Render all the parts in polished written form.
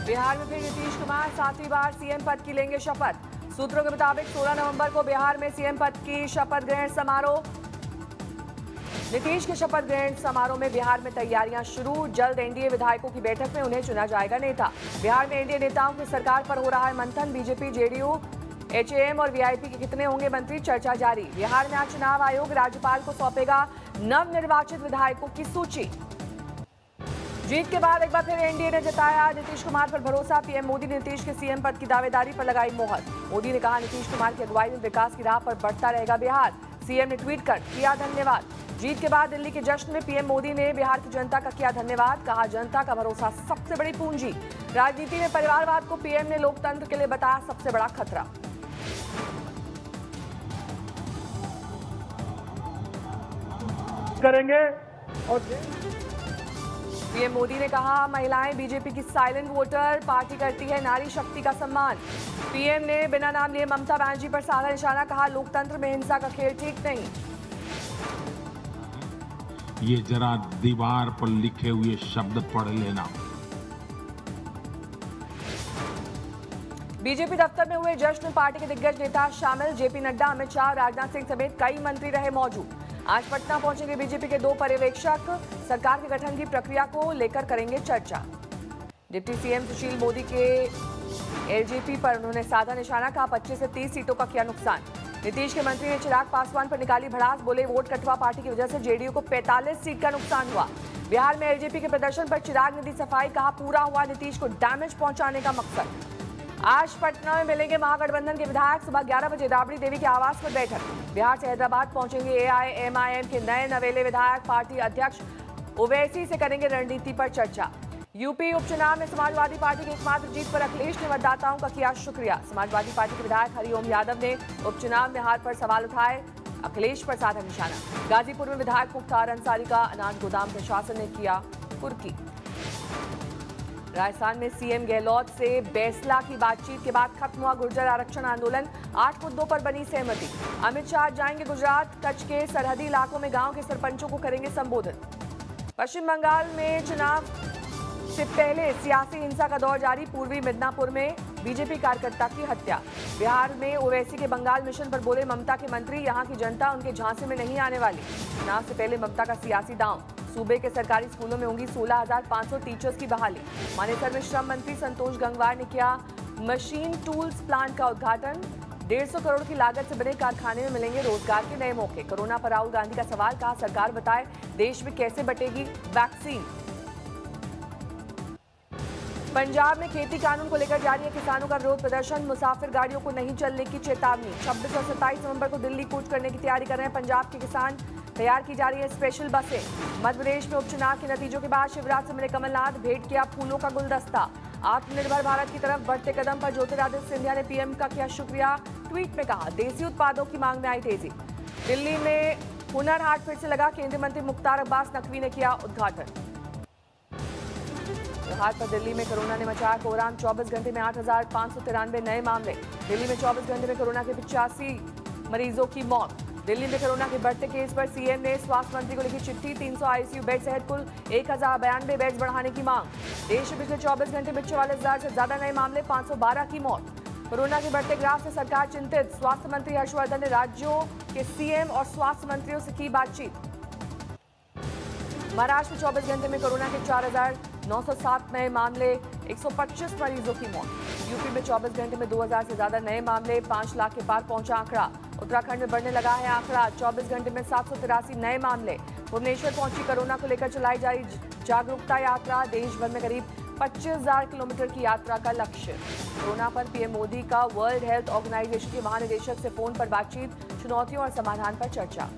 बिहार में फिर नीतीश कुमार 7वीं बार सीएम पद की लेंगे शपथ। सूत्रों के मुताबिक 16 नवंबर को बिहार में सीएम पद की शपथ ग्रहण समारोह। नीतीश के शपथ ग्रहण समारोह में बिहार में तैयारियां शुरू। जल्द एनडीए विधायकों की बैठक में उन्हें चुना जाएगा नेता। बिहार में एनडीए नेताओं की सरकार पर हो रहा है मंथन। बीजेपी, जेडीयू, एचएएम और वीआईपी के कितने होंगे मंत्री, चर्चा जारी। बिहार में आज चुनाव आयोग राज्यपाल को सौंपेगा नवनिर्वाचित विधायकों की सूची। जीत के बाद एक बार फिर एनडीए ने जताया नीतीश कुमार पर भरोसा। पीएम मोदी ने नीतीश के सीएम पद की दावेदारी पर लगाई मोहर। मोदी ने कहा नीतीश कुमार की अगुवाई में विकास की राह पर बढ़ता रहेगा बिहार। सीएम ने ट्वीट कर किया धन्यवाद। जीत के बाद दिल्ली के जश्न में पीएम मोदी ने बिहार की जनता का किया धन्यवाद। कहा जनता का भरोसा सबसे बड़ी पूंजी। राजनीति में परिवारवाद को पीएम ने लोकतंत्र के लिए बताया सबसे बड़ा खतरा। करेंगे और पीएम मोदी ने कहा महिलाएं बीजेपी की साइलेंट वोटर, पार्टी करती है नारी शक्ति का सम्मान। पीएम ने बिना नाम लिए ममता बनर्जी पर साधा निशाना। कहा लोकतंत्र में हिंसा का खेल ठीक नहीं। ये जरा दीवार पर लिखे हुए शब्द पढ़ लेना। बीजेपी दफ्तर में हुए जश्न में पार्टी के दिग्गज नेता शामिल। जेपी नड्डा, अमित शाह, राजनाथ सिंह समेत कई मंत्री रहे मौजूद। आज पटना पहुंचेंगे बीजेपी के 2 पर्यवेक्षक। सरकार के गठन की प्रक्रिया को लेकर करेंगे चर्चा। डिप्टी सीएम सुशील मोदी के एलजेपी पर उन्होंने साधा निशाना। कहा 25 से 30 सीटों का किया नुकसान। नीतीश के मंत्री ने चिराग पासवान पर निकाली भड़ास। बोले वोट कटवा पार्टी की वजह से जेडीयू को 45 सीट का नुकसान हुआ। बिहार में एलजेपी के प्रदर्शन पर चिराग ने दी सफाई। कहा पूरा हुआ नीतीश को डैमेज पहुंचाने का मकसद। आज पटना में मिलेंगे महागठबंधन के विधायक। सुबह 11 बजे राबड़ी देवी के आवास पर बैठक। बिहार से हैदराबाद पहुंचेंगे एआईएमआईएम के नए नवेले विधायक। पार्टी अध्यक्ष ओवैसी से करेंगे रणनीति पर चर्चा। यूपी उपचुनाव में समाजवादी पार्टी की एकमात्र जीत पर अखिलेश ने मतदाताओं का किया शुक्रिया। समाजवादी पार्टी के विधायक हरिओम यादव ने उपचुनाव में हार पर सवाल उठाए। अखिलेश पर साधा निशाना। गाजीपुर में विधायक मुख्तार अंसारी का अनाज गोदाम प्रशासन ने किया कुर्की। राजस्थान में सीएम गहलोत से बैसला की बातचीत के बाद खत्म हुआ गुर्जर आरक्षण आंदोलन। 8 मुद्दों पर बनी सहमति। अमित शाह जाएंगे गुजरात। कच्छ के सरहदी इलाकों में गांव के सरपंचों को करेंगे संबोधित। पश्चिम बंगाल में चुनाव से पहले सियासी हिंसा का दौर जारी। पूर्वी मिदनापुर में बीजेपी कार्यकर्ता की हत्या। बिहार में ओवैसी के बंगाल मिशन पर बोले ममता के मंत्री, यहां की जनता उनके झांसे में नहीं आने वाली। चुनाव से पहले ममता का सियासी दांव। सूबे के सरकारी स्कूलों में होंगी 16,500 टीचर्स की बहाली। मानेसर में श्रम मंत्री संतोष गंगवार ने किया मशीन टूल्स प्लांट का उद्घाटन। 150 करोड़ की लागत से बने कारखाने में मिलेंगे रोजगार के नए मौके। कोरोना पर राहुल गांधी का सवाल। कहा सरकार बताए देश में कैसे बटेगी वैक्सीन। पंजाब में खेती कानून को लेकर जारी है किसानों का विरोध प्रदर्शन। मुसाफिर गाड़ियों को नहीं चलने की चेतावनी। 26 और 27 नवंबर को दिल्ली कूच करने की तैयारी कर रहे हैं पंजाब के किसान। तैयार की जा रही है स्पेशल बसें। मध्य प्रदेश में उपचुनाव के नतीजों के बाद शिवराज से मिले कमलनाथ। भेंट किया फूलों का गुलदस्ता। आत्मनिर्भर भारत की तरफ बढ़ते कदम पर ज्योतिरादित्य सिंधिया ने पीएम का किया शुक्रिया। ट्वीट में कहा देसी उत्पादों की मांग में आई तेजी। दिल्ली में हुनर हाट फिर से लगा। केंद्रीय मंत्री मुख्तार अब्बास नकवी ने किया उद्घाटन। हाट पर दिल्ली में कोरोना ने मचाया कोहराम। 24 घंटे में 8,593 नए मामले। दिल्ली में 24 घंटे में कोरोना के 85 मरीजों की मौत। दिल्ली में कोरोना के बढ़ते केस पर सीएम ने स्वास्थ्य मंत्री को लिखी चिट्ठी। 300 आईसीयू बेड सहित कुल 1092 बेड्स बढ़ाने की मांग। देश में पिछले 24 घंटे में 44,000 से ज्यादा नए मामले, 512 की मौत। कोरोना के बढ़ते ग्राफ से सरकार चिंतित। स्वास्थ्य मंत्री हर्षवर्धन ने राज्यों के सीएम और स्वास्थ्य मंत्रियों से की बातचीत। महाराष्ट्र में 24 घंटे में कोरोना के 4,907 नए मामले, 125 मरीजों की मौत। यूपी में 24 घंटे में 2,000 से ज्यादा नए मामले, 5 लाख के पार पहुंचा आंकड़ा। उत्तराखंड में बढ़ने लगा है आंकड़ा। 24 घंटे में 783 नए मामले। भुवनेश्वर पहुंची कोरोना को लेकर चलाई जा रही जागरूकता यात्रा। देश भर में करीब 25,000 किलोमीटर की यात्रा का लक्ष्य। कोरोना पर पीएम मोदी का वर्ल्ड हेल्थ ऑर्गेनाइजेशन के महानिदेशक से फोन पर बातचीत। चुनौतियों और समाधान पर चर्चा।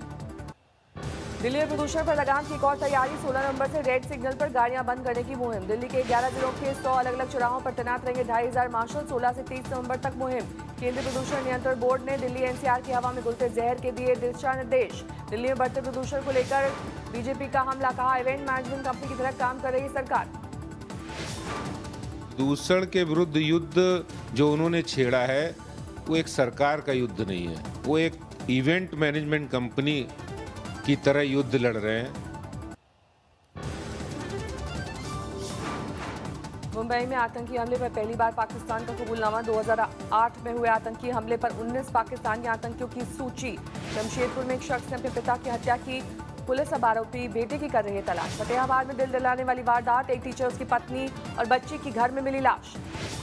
दिल्ली में प्रदूषण पर लगाम की एक और तैयारी। 16 नवंबर से रेड सिग्नल पर गाड़ियां बंद करने की मुहिम। दिल्ली के 11 जिलों के 100 अलग अलग चौराहों पर तैनात रहेंगे 2,500 मार्शल। 16 से 30 नवंबर तक मुहिम। केंद्रीय प्रदूषण नियंत्रण बोर्ड ने दिल्ली एनसीआर की हवा में घुलते जहर के दिए दिशा निर्देश। दिल्ली में बढ़ते प्रदूषण को लेकर बीजेपी का हमला। कहा इवेंट मैनेजमेंट कंपनी की तरह काम कर रही सरकार। प्रदूषण के विरुद्ध युद्ध जो उन्होंने छेड़ा है वो एक सरकार का युद्ध नहीं है, वो एक इवेंट मैनेजमेंट कंपनी की तरह युद्ध लड़ रहे हैं। मुंबई में आतंकी हमले पर पहली बार पाकिस्तान का कबूलनामा। 2008 में हुए आतंकी हमले पर 19 पाकिस्तानी आतंकियों की सूची। जमशेदपुर में एक शख्स ने अपने पिता की हत्या की, पुलिस अब आरोपी बेटे की कर रही है तलाश। फतेहाबाद में दिल दिलाने वाली वारदात, एक टीचर, उसकी पत्नी और बच्ची की घर में मिली लाश।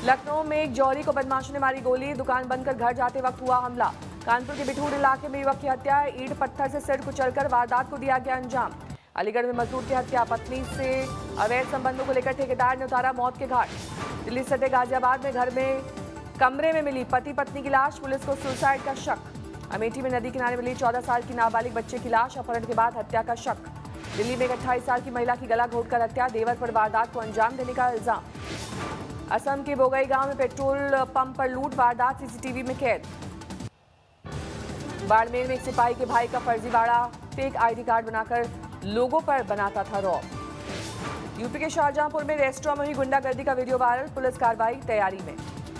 लखनऊ में एक जौहरी को बदमाशों ने मारी गोली, दुकान बंद कर घर जाते वक्त हुआ हमला। कानपुर के बिठूर इलाके में युवक की हत्या, ईंट पत्थर से सिर कुचलकर वारदात को दिया गया अंजाम। अलीगढ़ में मजदूर की हत्या, पत्नी से अवैध संबंधों को लेकर ठेकेदार ने उतारा मौत के घाट। दिल्ली सटे गाजियाबाद में घर में कमरे में मिली पति पत्नी की लाश, पुलिस को सुसाइड का शक। अमेठी में नदी किनारे मिली 14 साल की नाबालिग बच्चे की लाश, अपहरण के बाद हत्या का शक। दिल्ली में एक 28 साल की महिला की गला घोंटकर हत्या, देवर पर वारदात को अंजाम देने का इल्जाम। असम के बोगई गांव में पेट्रोल पंप पर लूट, वारदात सीसीटीवी में कैद। बाड़मेर में एक सिपाही के भाई का फर्जीवाड़ा, फेक आईडी कार्ड बनाकर लोगों पर बनाता था रौब। यूपी के शाहजहांपुर में रेस्टोरेंट में हुई गुंडागर्दी का वीडियो वायरल, पुलिस कार्रवाई तैयारी में।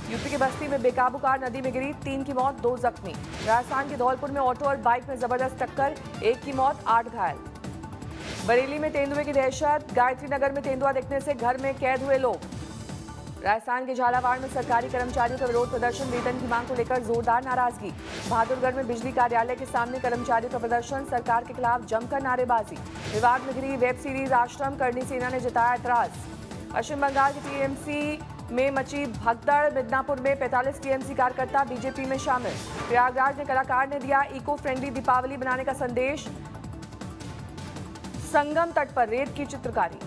यूपी के बस्ती में बेकाबू कार नदी में गिरी, 3 की मौत, 2 जख्मी। राजस्थान के धौलपुर में ऑटो और बाइक में जबरदस्त टक्कर, 1 की मौत, 8 घायल। बरेली में तेंदुए की दहशत, गायत्री नगर में तेंदुआ देखने से घर में कैद हुए लोग। राजस्थान के झालावाड़ में सरकारी कर्मचारियों का विरोध प्रदर्शन, वेतन की मांग को लेकर जोरदार नाराजगी। बहादुरगढ़ में बिजली कार्यालय के सामने कर्मचारियों का प्रदर्शन, सरकार के खिलाफ जमकर नारेबाजी। विवाद में घिरी वेब सीरीज आश्रम, करनी सेना ने जताया एतराज। पश्चिम बंगाल के टीएमसी में मची भगदड़, मिदनापुर में 45 टीएमसी कार्यकर्ता बीजेपी में शामिल। प्रयागराज में कलाकार ने दिया इको फ्रेंडली दीपावली बनाने का संदेश, संगम तट पर रेत की चित्रकारी।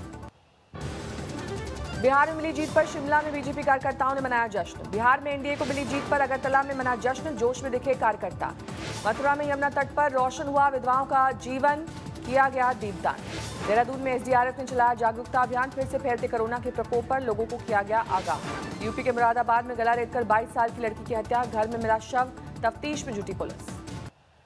बिहार में मिली जीत पर शिमला में बीजेपी कार्यकर्ताओं ने मनाया जश्न। बिहार में एनडीए को मिली जीत पर अगरतला में मना जश्न, जोश में दिखे कार्यकर्ता। मथुरा में यमुना तट पर रोशन हुआ विधवाओं का जीवन, किया गया दीपदान। देहरादून में एसडीआरएफ ने चलाया जागरूकता अभियान, फिर से फैलते कोरोना के प्रकोप पर लोगों को किया गया आगाह। यूपी के मुरादाबाद में गला रेतकर 22 साल की लड़की की हत्या, घर में मिला शव, तफ्तीश में जुटी पुलिस।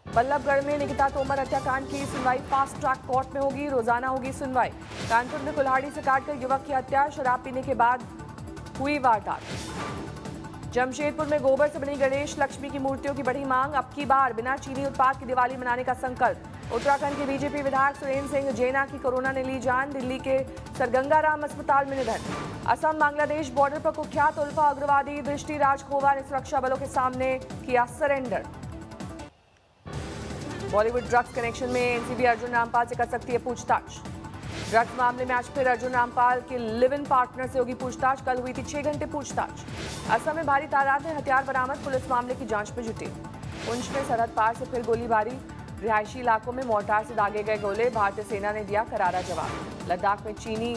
बल्लभगढ़ में निकिता तोमर हत्याकांड की सुनवाई फास्ट ट्रैक कोर्ट में होगी, रोजाना होगी सुनवाई। कानपुर में कुल्हाड़ी से काटकर युवक की हत्या, शराब पीने के बाद हुई वारदात। जमशेदपुर में गोबर से बनी गणेश लक्ष्मी की मूर्तियों की बढ़ी मांग, अब की बार बिना चीनी उत्पाद की दिवाली मनाने का संकल्प। उत्तराखंड के बीजेपी विधायक सुरेंद्र सिंह जैना की कोरोना ने ली जान, दिल्ली के सरगंगाराम अस्पताल में निधन। असम बांग्लादेश बॉर्डर पर कुख्यात उल्फा उग्रवादी दृष्टि राजखोवा ने सुरक्षा बलों के सामने किया सरेंडर। बॉलीवुड ड्रग्स कनेक्शन में एनसीबी अर्जुन रामपाल से कर सकती है पूछताछ। ड्रग्स मामले में आज फिर अर्जुन रामपाल के लिव इन पार्टनर से होगी पूछताछ, कल हुई थी 6 घंटे पूछताछ। असम में भारी तादाद में हथियार बरामद, पुलिस मामले की जांच में जुटी। पुंछ में सरहद पार से फिर गोलीबारी, रिहायशी इलाकों में मोर्टार से दागे गए गोले, भारतीय सेना ने दिया करारा जवाब। लद्दाख में चीनी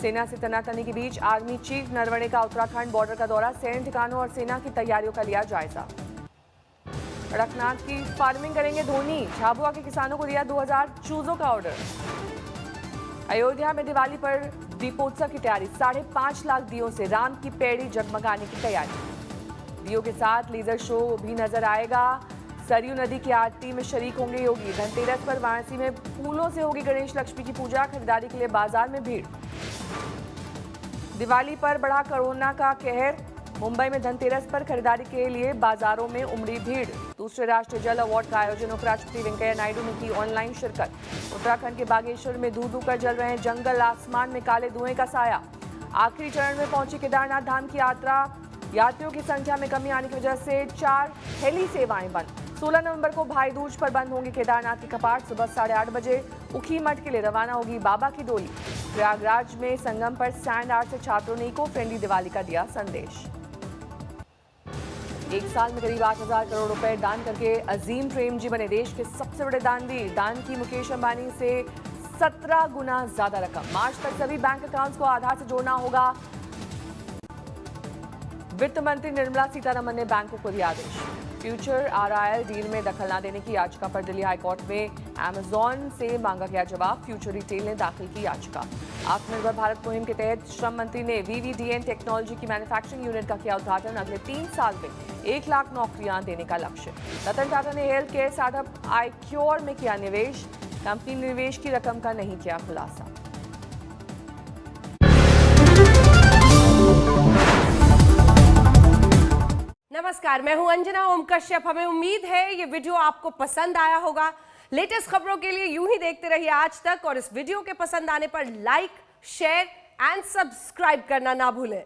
सेना से तनातनी के बीच आर्मी चीफ नरवणे का उत्तराखंड बॉर्डर का दौरा, सैन्य ठिकानों और सेना की तैयारियों का लिया जायजा। कड़कनाथ की फार्मिंग करेंगे धोनी, झाबुआ के किसानों को दिया 2000 चूजों का ऑर्डर। अयोध्या में दिवाली पर दीपोत्सव की तैयारी, 5.5 लाख दियों से राम की पैड़ी जगमगाने की तैयारी। दियों के साथ लेजर शो भी नजर आएगा। सरयू नदी की आरती में शरीक होंगे योगी। धनतेरस पर वाराणसी में फूलों से होगी गणेश लक्ष्मी की पूजा, खरीदारी के लिए बाजार में भीड़। दिवाली पर बढ़ा कोरोना का कहर, मुंबई में धनतेरस पर खरीदारी के लिए बाजारों में उमड़ी भीड़। दूसरे राष्ट्रीय जल अवार्ड का आयोजन, उपराष्ट्रपति वेंकैया नायडू ने की ऑनलाइन शिरकत। उत्तराखंड के बागेश्वर में धू धू कर जल रहे हैं जंगल, आसमान में काले धुएं का साया। आखिरी चरण में पहुंची केदारनाथ धाम की यात्रा, यात्रियों की संख्या में कमी आने की वजह से 4 हेली सेवाएं बंद। 16 नवंबर को भाई दूज पर बंद होंगे केदारनाथ के कपाट। सुबह 8:30 बजे उखी मठ के लिए रवाना होगी बाबा की डोली। प्रयागराज में संगम पर सैंड आर्ट से छात्रों ने इको फ्रेंडली दिवाली का दिया संदेश। एक साल में करीब 8,000 करोड़ रुपए दान करके अजीम प्रेमजी बने देश के सबसे बड़े दानवीर। दान की मुकेश अंबानी से 17 गुना ज्यादा रकम। मार्च तक सभी बैंक अकाउंट्स को आधार से जोड़ना होगा। वित्त मंत्री निर्मला सीतारमण ने बैंकों को दिया आदेश। फ्यूचर आरआईएल डील में दखल न देने की याचिका पर दिल्ली हाईकोर्ट में अमेजॉन से मांगा गया जवाब। फ्यूचर रिटेल ने दाखिल की याचिका। आत्मनिर्भर भारत मुहिम के तहत श्रम मंत्री ने वीवीडीएन टेक्नोलॉजी की मैन्युफैक्चरिंग यूनिट का किया उद्घाटन। अगले 3 साल में 1 लाख नौकरियां देने का लक्ष्य। रतन टाटा ने हेल्थ केयर स्टार्टअप आईक्योर में किया निवेश। कंपनी ने निवेश की रकम का नहीं किया खुलासा। नमस्कार, मैं हूं अंजना ओम कश्यप। हमें उम्मीद है ये वीडियो आपको पसंद आया होगा। लेटेस्ट खबरों के लिए यूं ही देखते रहिए आज तक, और इस वीडियो के पसंद आने पर लाइक, शेयर, एंड सब्सक्राइब करना ना भूलें।